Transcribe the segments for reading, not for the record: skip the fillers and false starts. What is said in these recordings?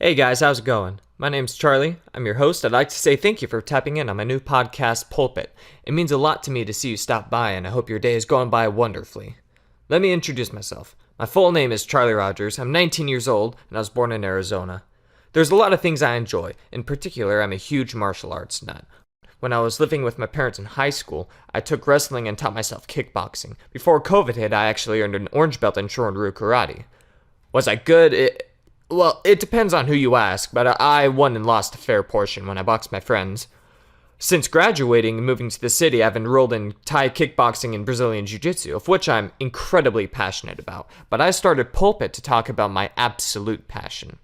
Hey guys, how's it going? My name's Charlie. I'm your host. I'd like to say thank you for tapping in on my new podcast, Pulpit. It means a lot to me to see you stop by, and I hope your day is going by wonderfully. Let me introduce myself. My full name is Charlie Rogers. I'm 19 years old, and I was born in Arizona. There's a lot of things I enjoy. In particular, I'm a huge martial arts nut. When I was living with my parents in high school, I took wrestling and taught myself kickboxing. Before COVID hit, I actually earned an orange belt in Shorin-ryu karate. Was I good? Well, it depends on who you ask, but I won and lost a fair portion when I boxed my friends. Since graduating and moving to the city, I've enrolled in Thai kickboxing and Brazilian jiu-jitsu, of which I'm incredibly passionate about. But I started Pulpit to talk about my absolute passion,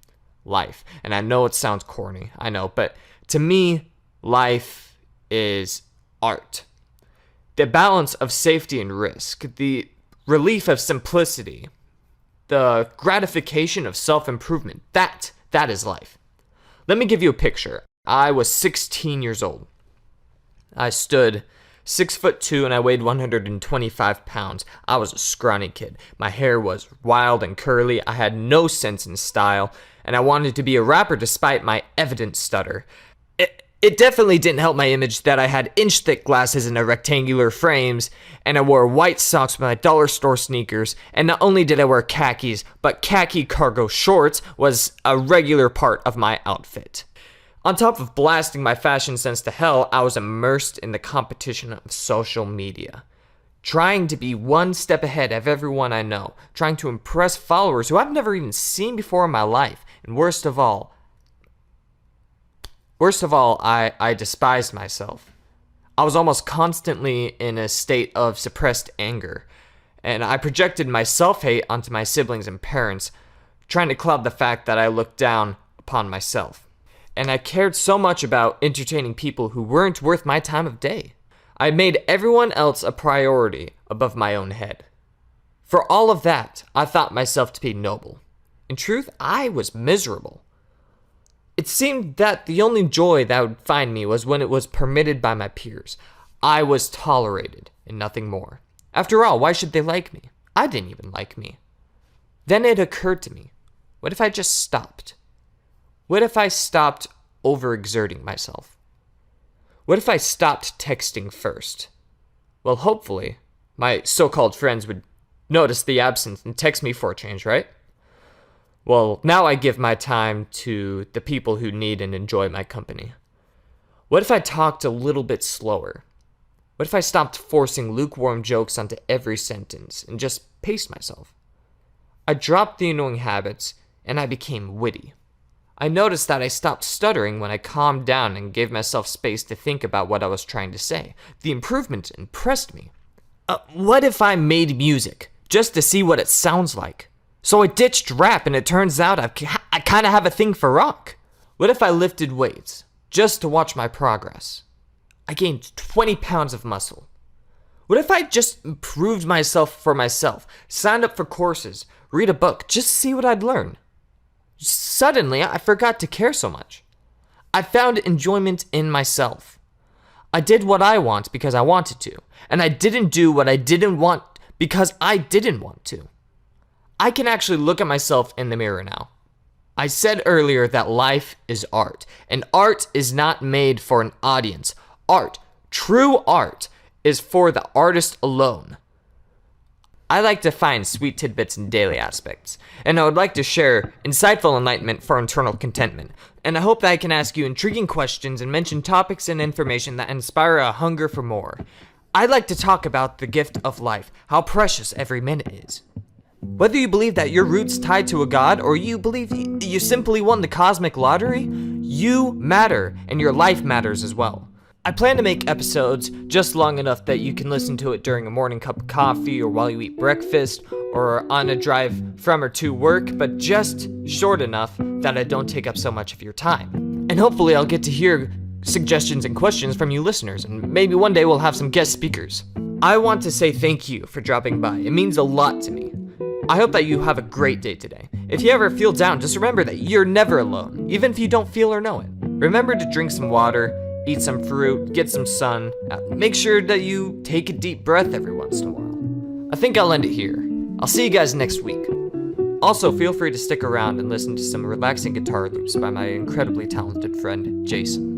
life. And I know it sounds corny, I know, but to me, life is art. The balance of safety and risk, the relief of simplicity, the gratification of self-improvement, that is life. Let me give you a picture. I was 16 years old. I stood 6'2" and I weighed 125 pounds. I was a scrawny kid. My hair was wild and curly. I had no sense in style, and I wanted to be a rapper despite my evident stutter. It definitely didn't help my image that I had inch-thick glasses in rectangular frames, and I wore white socks with my dollar store sneakers, and not only did I wear khakis, but khaki cargo shorts was a regular part of my outfit. On top of blasting my fashion sense to hell, I was immersed in the competition of social media. Trying to be one step ahead of everyone I know, trying to impress followers who I've never even seen before in my life, and worst of all, I despised myself. I was almost constantly in a state of suppressed anger, and I projected my self-hate onto my siblings and parents, trying to cloud the fact that I looked down upon myself. And I cared so much about entertaining people who weren't worth my time of day. I made everyone else a priority above my own head. For all of that, I thought myself to be noble. In truth, I was miserable. It seemed that the only joy that would find me was when it was permitted by my peers. I was tolerated, and nothing more. After all, why should they like me? I didn't even like me. Then it occurred to me, what if I just stopped? What if I stopped overexerting myself? What if I stopped texting first? Well, hopefully, my so-called friends would notice the absence and text me for a change, right? Well, now I give my time to the people who need and enjoy my company. What if I talked a little bit slower? What if I stopped forcing lukewarm jokes onto every sentence and just paced myself? I dropped the annoying habits and I became witty. I noticed that I stopped stuttering when I calmed down and gave myself space to think about what I was trying to say. The improvement impressed me. What if I made music just to see what it sounds like? So I ditched rap, and it turns out I kind of have a thing for rock. What if I lifted weights just to watch my progress? I gained 20 pounds of muscle. What if I just improved myself for myself, signed up for courses, read a book, just to see what I'd learn? Suddenly, I forgot to care so much. I found enjoyment in myself. I did what I want because I wanted to, and I didn't do what I didn't want because I didn't want to. I can actually look at myself in the mirror now. I said earlier that life is art, and art is not made for an audience. Art, true art, is for the artist alone. I like to find sweet tidbits in daily aspects, and I would like to share insightful enlightenment for internal contentment, and I hope that I can ask you intriguing questions and mention topics and information that inspire a hunger for more. I'd like to talk about the gift of life, how precious every minute is. Whether you believe that your roots tied to a god or you believe you simply won the cosmic lottery, you matter and your life matters as well. I plan to make episodes just long enough that you can listen to it during a morning cup of coffee or while you eat breakfast or on a drive from or to work, but just short enough that I don't take up so much of your time. And hopefully I'll get to hear suggestions and questions from you listeners, and maybe one day we'll have some guest speakers. I want to say thank you for dropping by. It means a lot to me. I hope that you have a great day today. If you ever feel down, just remember that you're never alone, even if you don't feel or know it. Remember to drink some water, eat some fruit, get some sun. Make sure that you take a deep breath every once in a while. I think I'll end it here. I'll see you guys next week. Also, feel free to stick around and listen to some relaxing guitar loops by my incredibly talented friend, Jason.